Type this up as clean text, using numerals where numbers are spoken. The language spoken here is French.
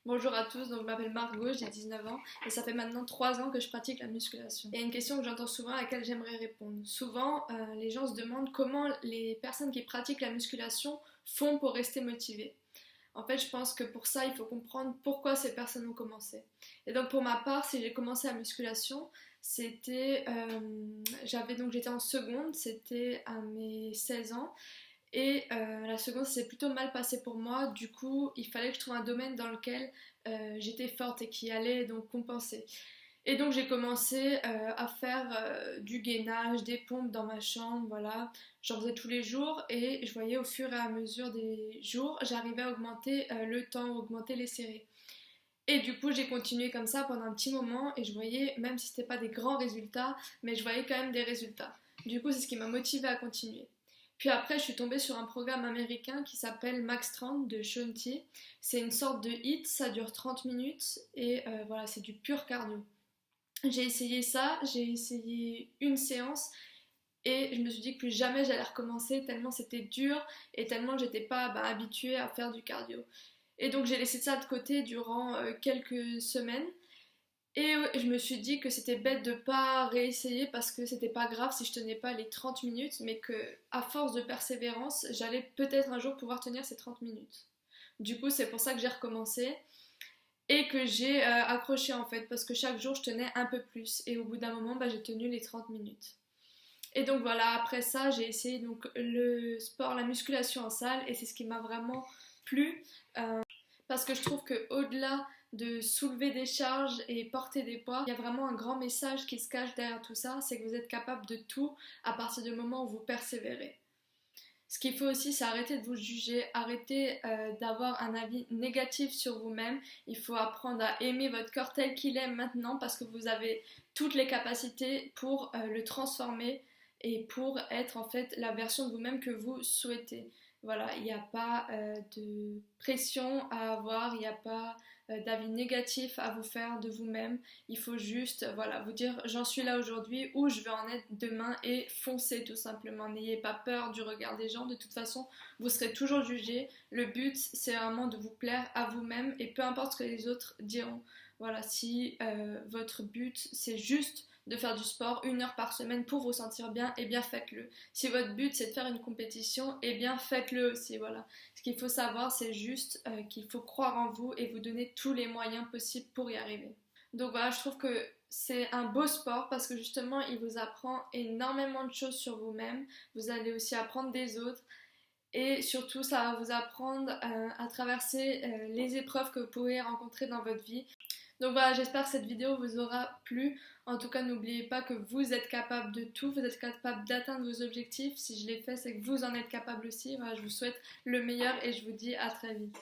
Bonjour à tous, donc je m'appelle Margot, j'ai 19 ans et ça fait maintenant 3 ans que je pratique la musculation. Il y a une question que j'entends souvent à laquelle j'aimerais répondre. Souvent, les gens se demandent comment les personnes qui pratiquent la musculation font pour rester motivées. En fait, je pense que pour ça, il faut comprendre pourquoi ces personnes ont commencé. Et donc pour ma part, si j'ai commencé la musculation, j'étais en seconde, c'était à mes 16 ans. Et la seconde, c'est plutôt mal passé pour moi. Du coup, il fallait que je trouve un domaine dans lequel j'étais forte et qui allait donc compenser. Et donc, j'ai commencé à faire du gainage, des pompes dans ma chambre, voilà. J'en faisais tous les jours et je voyais au fur et à mesure des jours, j'arrivais à augmenter le temps, augmenter les séries. Et du coup, j'ai continué comme ça pendant un petit moment et je voyais, même si c'était pas des grands résultats, mais je voyais quand même des résultats. Du coup, c'est ce qui m'a motivée à continuer. Puis après, je suis tombée sur un programme américain qui s'appelle Max 30 de Shaun T. C'est une sorte de HIIT, ça dure 30 minutes et voilà, c'est du pur cardio. J'ai essayé ça, j'ai essayé une séance et je me suis dit que plus jamais j'allais recommencer tellement c'était dur et tellement j'étais pas habituée à faire du cardio. Et donc j'ai laissé ça de côté durant quelques semaines. Et je me suis dit que c'était bête de pas réessayer parce que c'était pas grave si je tenais pas les 30 minutes, mais que à force de persévérance, j'allais peut-être un jour pouvoir tenir ces 30 minutes. Du coup, c'est pour ça que j'ai recommencé et que j'ai accroché en fait, parce que chaque jour je tenais un peu plus et au bout d'un moment, j'ai tenu les 30 minutes. Et donc voilà, après ça, j'ai essayé donc le sport, la musculation en salle et c'est ce qui m'a vraiment plu. Parce que je trouve que au-delà de soulever des charges et porter des poids, il y a vraiment un grand message qui se cache derrière tout ça, c'est que vous êtes capable de tout à partir du moment où vous persévérez. Ce qu'il faut aussi, c'est arrêter de vous juger, arrêter d'avoir un avis négatif sur vous-même. Il faut apprendre à aimer votre corps tel qu'il est maintenant parce que vous avez toutes les capacités pour le transformer et pour être en fait la version de vous-même que vous souhaitez. Voilà, il n'y a pas de pression à avoir, il n'y a pas d'avis négatif à vous faire de vous-même. Il faut juste voilà, vous dire j'en suis là aujourd'hui, où je vais en être demain et foncez tout simplement. N'ayez pas peur du regard des gens, de toute façon vous serez toujours jugé. Le but c'est vraiment de vous plaire à vous-même et peu importe ce que les autres diront. Voilà, si votre but c'est juste de faire du sport 1 heure par semaine pour vous sentir bien, eh bien faites-le. Si votre but c'est de faire une compétition, eh bien faites-le aussi, voilà. Ce qu'il faut savoir, c'est juste qu'il faut croire en vous et vous donner tous les moyens possibles pour y arriver. Donc voilà, je trouve que c'est un beau sport parce que justement, il vous apprend énormément de choses sur vous-même. Vous allez aussi apprendre des autres. Et surtout, ça va vous apprendre à traverser les épreuves que vous pouvez rencontrer dans votre vie. Donc voilà, j'espère que cette vidéo vous aura plu. En tout cas, n'oubliez pas que vous êtes capable de tout, vous êtes capable d'atteindre vos objectifs. Si je l'ai fait, c'est que vous en êtes capable aussi. Voilà, je vous souhaite le meilleur et je vous dis à très vite.